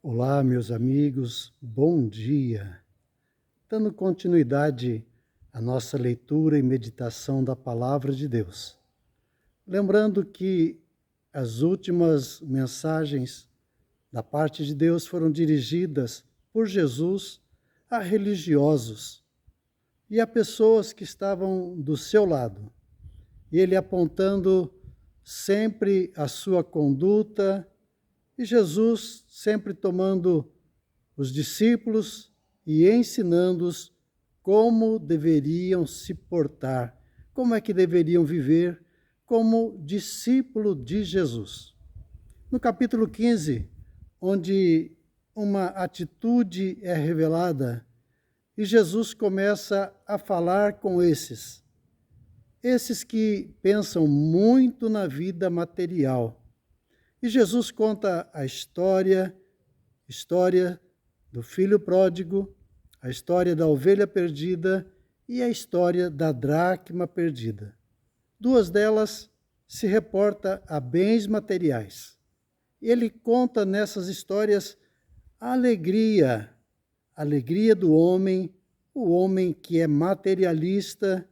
Olá, meus amigos, bom dia. Dando continuidade à nossa leitura e meditação da Palavra de Deus. Lembrando que as últimas mensagens da parte de Deus foram dirigidas por Jesus a religiosos e a pessoas que estavam do seu lado. E ele apontando sempre a sua conduta e Jesus sempre tomando os discípulos e ensinando-os como deveriam se portar, como é que deveriam viver como discípulo de Jesus. No capítulo 15, onde uma atitude é revelada, e Jesus começa a falar com esses que pensam muito na vida material. E Jesus conta a história do filho pródigo, a história da ovelha perdida e a história da dracma perdida. Duas delas se reporta a bens materiais. Ele conta nessas histórias a alegria do homem, o homem que é materialista,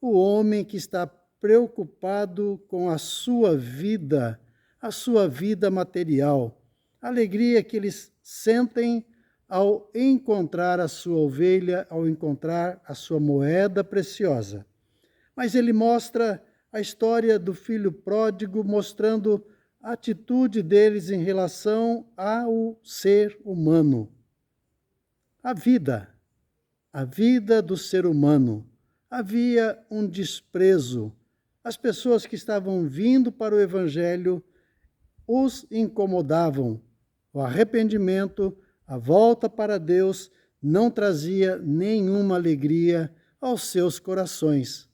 o homem que está preocupado com a sua vida material, a alegria que eles sentem ao encontrar a sua ovelha, ao encontrar a sua moeda preciosa. Mas ele mostra a história do filho pródigo, mostrando a atitude deles em relação ao ser humano. A vida do ser humano. Havia um desprezo. As pessoas que estavam vindo para o Evangelho os incomodavam. O arrependimento, a volta para Deus, não trazia nenhuma alegria aos seus corações.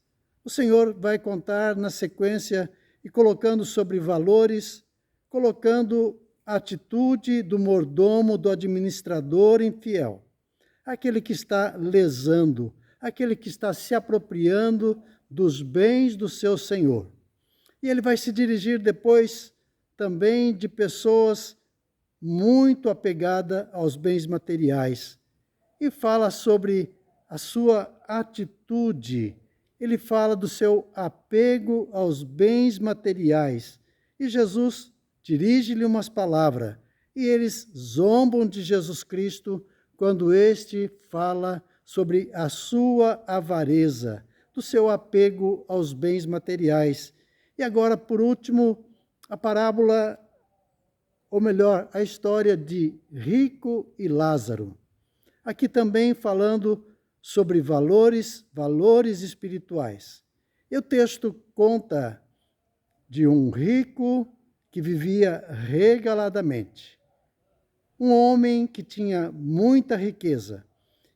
O Senhor vai contar na sequência e colocando sobre valores, colocando a atitude do mordomo, do administrador infiel. Aquele que está lesando, aquele que está se apropriando dos bens do seu Senhor. E ele vai se dirigir depois também de pessoas muito apegadas aos bens materiais. E fala sobre a sua atitude. Ele fala do seu apego aos bens materiais. E Jesus dirige-lhe umas palavras. E eles zombam de Jesus Cristo quando este fala sobre a sua avareza, do seu apego aos bens materiais. E agora, por último, a parábola, ou melhor, a história de Rico e Lázaro. Aqui também falando sobre valores espirituais. E o texto conta de um rico que vivia regaladamente. Um homem que tinha muita riqueza.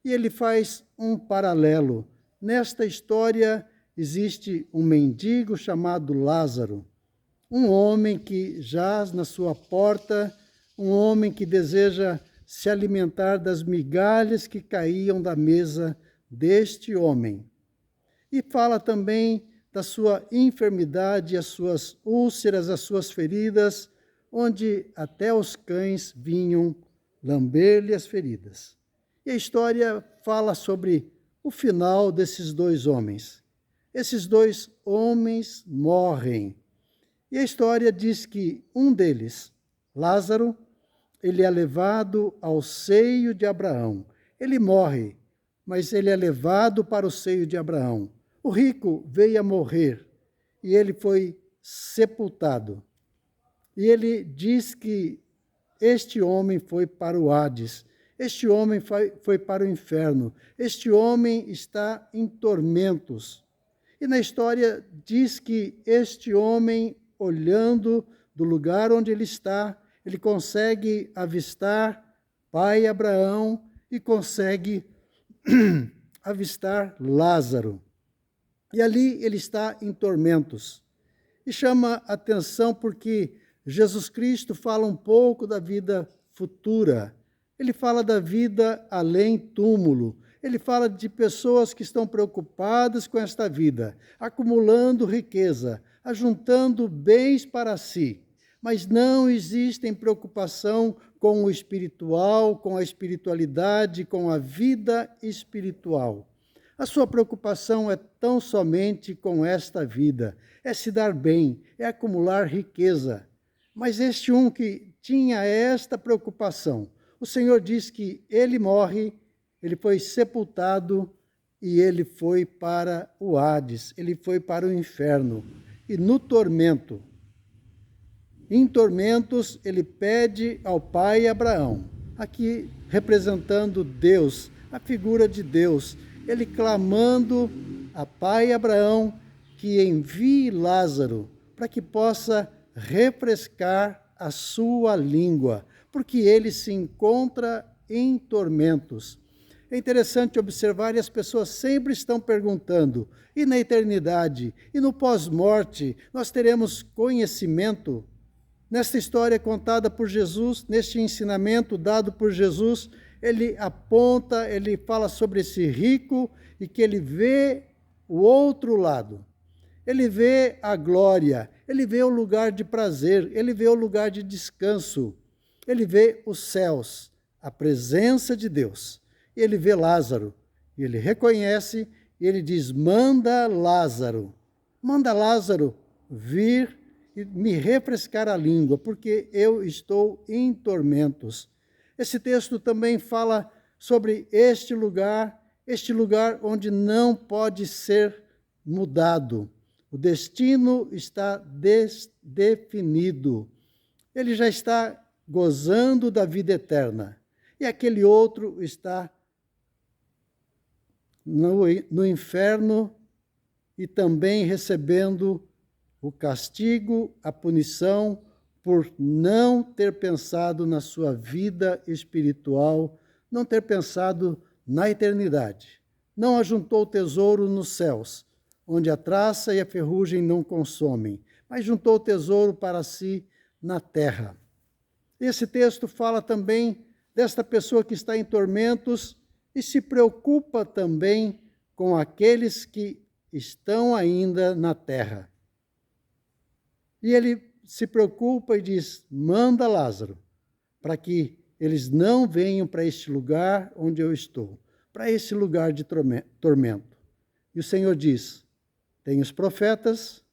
E ele faz um paralelo. Nesta história existe um mendigo chamado Lázaro, um homem que jaz na sua porta, um homem que deseja se alimentar das migalhas que caíam da mesa deste homem. E fala também da sua enfermidade, as suas úlceras, as suas feridas, onde até os cães vinham lamber-lhe as feridas. E a história fala sobre o final desses dois homens. Esses dois homens morrem. E a história diz que um deles, Lázaro, ele é levado ao seio de Abraão. Ele morre, mas ele é levado para o seio de Abraão. O rico veio a morrer e ele foi sepultado. E ele diz que este homem foi para o Hades, este homem foi para o inferno, este homem está em tormentos. E na história diz que este homem, olhando do lugar onde ele está, ele consegue avistar pai Abraão e consegue avistar Lázaro. E ali ele está em tormentos. E chama atenção porque Jesus Cristo fala um pouco da vida futura. Ele fala da vida além túmulo. Ele fala de pessoas que estão preocupadas com esta vida, acumulando riqueza, ajuntando bens para si, mas não existe preocupação com o espiritual, com a espiritualidade, com a vida espiritual. A sua preocupação é tão somente com esta vida, é se dar bem, é acumular riqueza. Mas este que tinha esta preocupação, o Senhor diz que ele morre, ele foi sepultado e ele foi para o Hades, ele foi para o inferno. E no tormento, em tormentos, ele pede ao pai Abraão, aqui representando Deus, a figura de Deus, ele clamando a pai Abraão que envie Lázaro para que possa refrescar a sua língua, porque ele se encontra em tormentos. É interessante observar, e as pessoas sempre estão perguntando, e na eternidade, e no pós-morte, nós teremos conhecimento? Nesta história contada por Jesus, neste ensinamento dado por Jesus, ele aponta, ele fala sobre esse rico e que ele vê o outro lado. Ele vê a glória, ele vê o lugar de prazer, ele vê o lugar de descanso, ele vê os céus, a presença de Deus. Ele vê Lázaro, e ele reconhece, e ele diz, manda Lázaro vir e me refrescar a língua, porque eu estou em tormentos. Esse texto também fala sobre este lugar onde não pode ser mudado. O destino está definido. Ele já está gozando da vida eterna. E aquele outro está no inferno e também recebendo o castigo, a punição, por não ter pensado na sua vida espiritual, não ter pensado na eternidade. Não ajuntou tesouro nos céus, onde a traça e a ferrugem não consomem, mas juntou tesouro para si na terra. Esse texto fala também desta pessoa que está em tormentos e se preocupa também com aqueles que estão ainda na terra. E ele se preocupa e diz, manda Lázaro, para que eles não venham para este lugar onde eu estou, para esse lugar de tormento. E o Senhor diz, tem os profetas,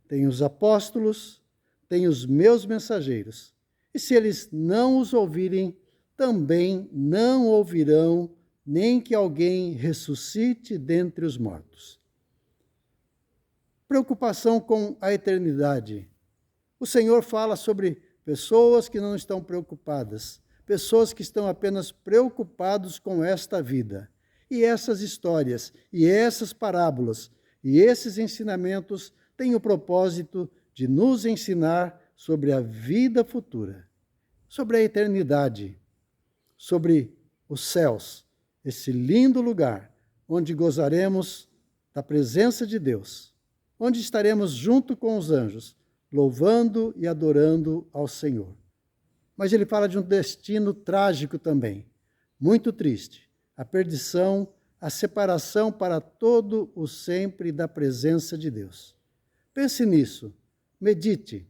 tem os apóstolos, tem os meus mensageiros, e se eles não os ouvirem, também não ouvirão nem que alguém ressuscite dentre os mortos. Preocupação com a eternidade. O Senhor fala sobre pessoas que não estão preocupadas, pessoas que estão apenas preocupados com esta vida. E essas histórias, e essas parábolas, e esses ensinamentos têm o propósito de nos ensinar sobre a vida futura, sobre a eternidade, sobre os céus, esse lindo lugar onde gozaremos da presença de Deus, onde estaremos junto com os anjos, louvando e adorando ao Senhor. Mas ele fala de um destino trágico também, muito triste, a perdição, a separação para todo o sempre da presença de Deus. Pense nisso, medite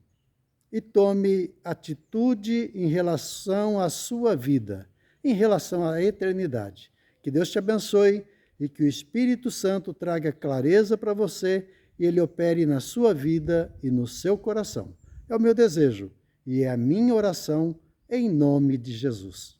e tome atitude em relação à sua vida, em relação à eternidade. Que Deus te abençoe e que o Espírito Santo traga clareza para você e ele opere na sua vida e no seu coração. É o meu desejo e é a minha oração em nome de Jesus.